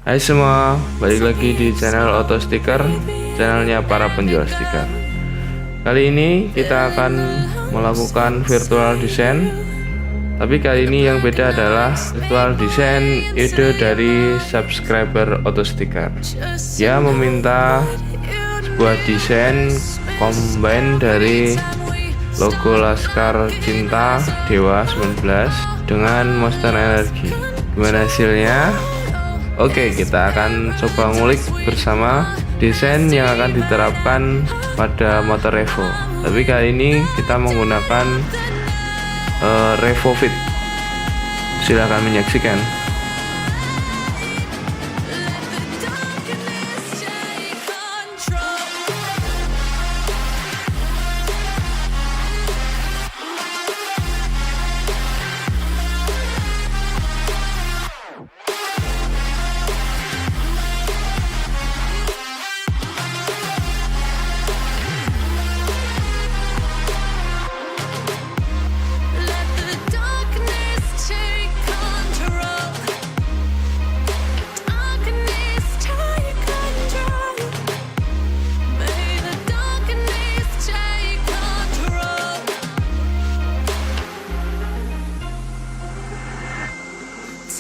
Hai semua, balik lagi di channel Auto Sticker, channelnya para penjual stiker. Kali ini kita akan melakukan virtual design, tapi kali ini yang beda adalah virtual design ide dari subscriber Auto Sticker. Dia meminta sebuah desain combine dari logo Laskar Cinta Dewa 19 dengan Monster Energy. Gimana hasilnya? Oke, kita akan coba ngulik bersama desain yang akan diterapkan pada motor Revo. Tapi kali ini kita menggunakan Revo Fit. Silahkan menyaksikan.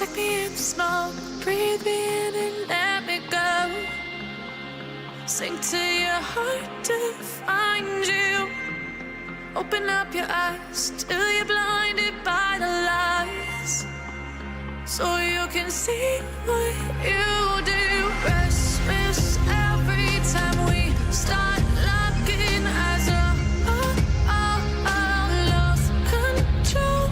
Take me in the smoke, breathe me in and let me go. Sink to your heart to find you. Open up your eyes till you're blinded by the lies, so you can see what you do. Restless every time we start locking as a lost control.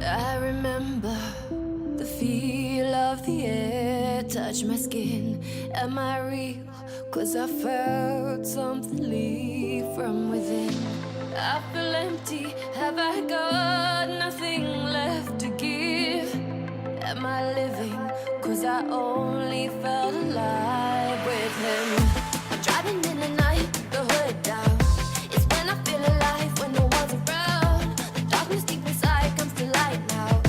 I remember the feel of the air touch my skin. Am I real? 'Cause I felt something leave from within. I feel empty. Have I got nothing left to give? Am I living? 'Cause I only felt alive with him. I'm driving in the night, the hood down. It's when I feel alive, when no one's around. The darkness deep inside comes to light now.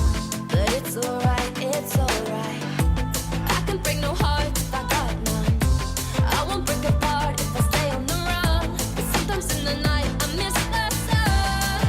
But it's alright, it's alright. I can break no heart if I got none. I won't break apart if I stay on the run. But sometimes in the night I miss the sun.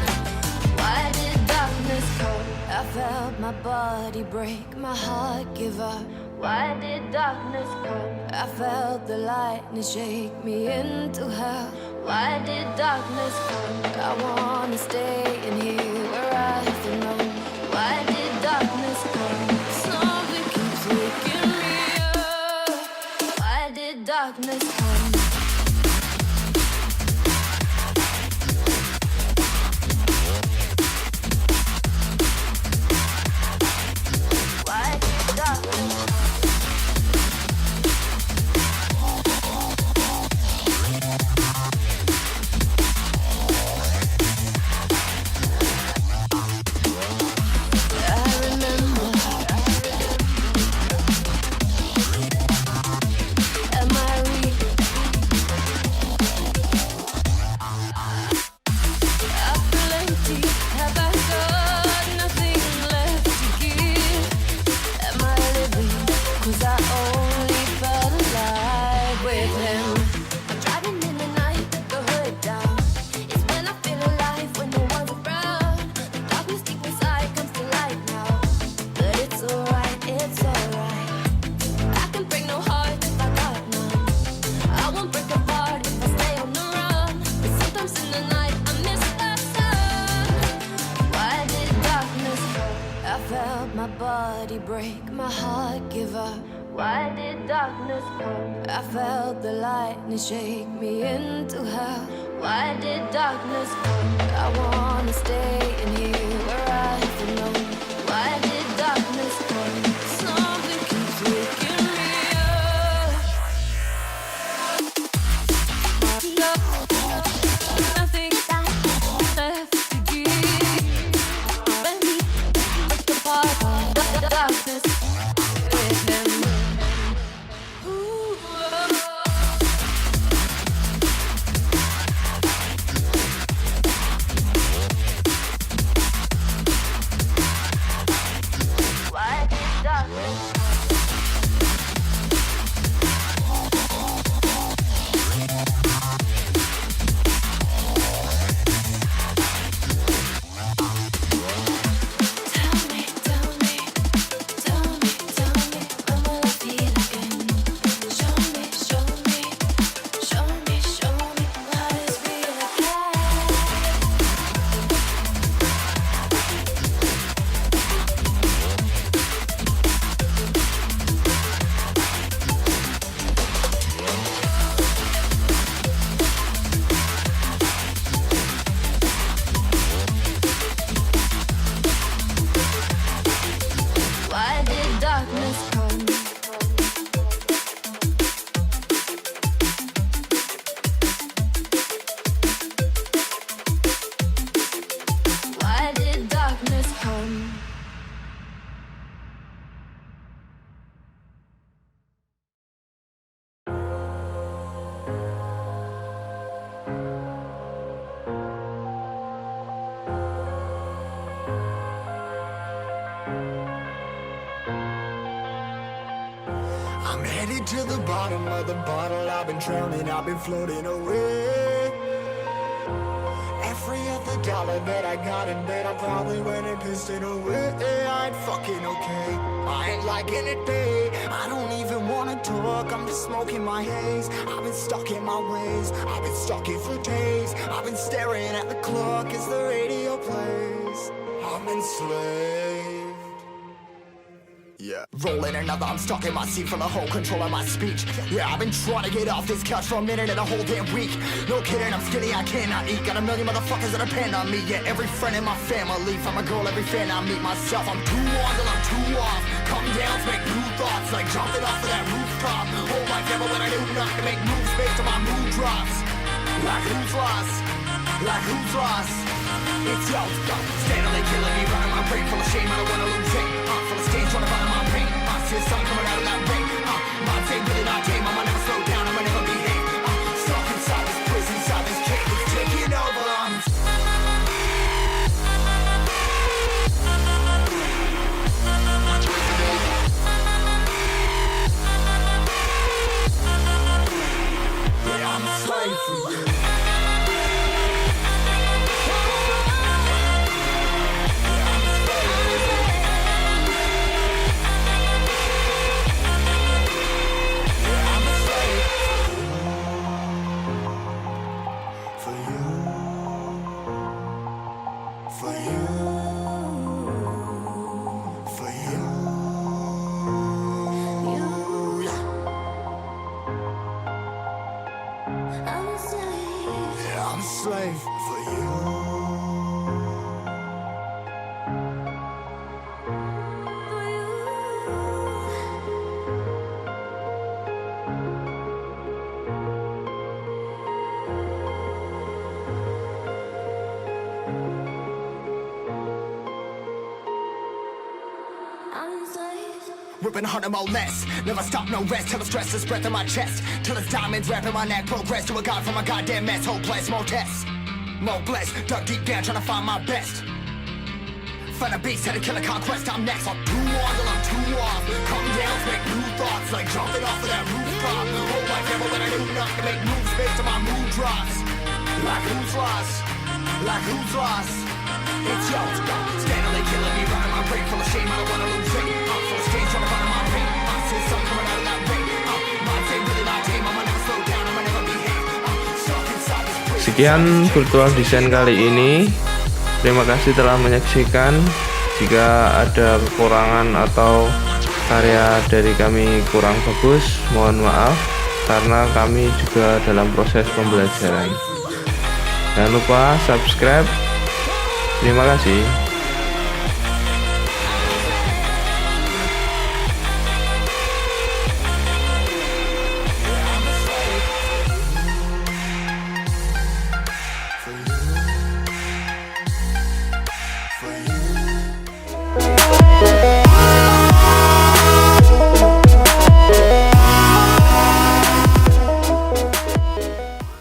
Why did darkness come? I felt my body break, my heart give up. Why did darkness come? I felt the lightning shake me into hell. Why did darkness come? I wanna stay in here where I belong. Why did darkness come? Something keeps waking me up. Why did darkness come? Why did darkness come? body break, my heart give up. Why did darkness come? I felt the lightning shake me into hell. Why did darkness come? I wanna stay in here where I belong. Why did darkness come? Something keeps waking me up. Nothing left to give. When we look apart, the darkness with him. Why did darkness come? Why did darkness come? I'm headed to the bottom of the bottle. I've been drowning, I've been floating away. Every other dollar that I got in bed, I probably went and pissed it away. I ain't fucking okay, I ain't liking it, babe. I don't even wanna talk, I'm just smoking my haze. I've been stuck in my ways, I've been stuck in for days. I've been staring at the clock as the radio plays. I'm enslaved. Yeah, rolling another, I'm stuck in my seat for the whole control of my speech. Yeah, I've been trying to get off this couch for a minute and a whole damn week. No kidding, I'm skinny, I cannot eat. Got a million motherfuckers that depend on me. Yeah, every friend in my family, from a girl, every fan I meet myself. I'm too on till I'm too off. Come down to make new thoughts, like jumping off of that rooftop. Whole life ever when I knew not to make moves based on my mood drops. Like who's lost? Like who's lost? It's yo, steadily killing me, running my brain full of shame. I don't wanna lose it. Full of stage, trying to find my pain. See the sun coming out of that rain. Minds ain't really not tame. I'ma never slow down. I'ma never behave. Stuck inside this prison, inside this cage, it's taking over. Yeah, I'm a slave for you. I'm a slave for you. Ripping harder, more less. Never stop, no rest. Till the stress is breath in my chest. Till it's diamonds wrapping my neck. Progress to a god from a goddamn mess. Hopeless, more tests. More blessed. Dug deep down trying to find my best. Find a beast, had to kill a conquest. I'm next. I'm too on till I'm too off. Come down, make new thoughts. Like jumping off of that rooftop. Whole life ever when I knew not to make moves based on my mood drops. Like who's lost? Like who's lost? It's yo, steadily killing me, running my brain full of shame. I don't wanna lose it. Full of stage, trying to find my pain. See the sun coming out of that rain. Minds ain't really not tame. I'ma never slow down. I'ma never behave. Stuck inside this prison. Sekian virtual desain kali ini. Terima kasih telah menyaksikan. Jika ada kekurangan atau karya dari kami kurang bagus, mohon maaf karena kami juga dalam proses pembelajaran. Jangan lupa subscribe. Terima kasih.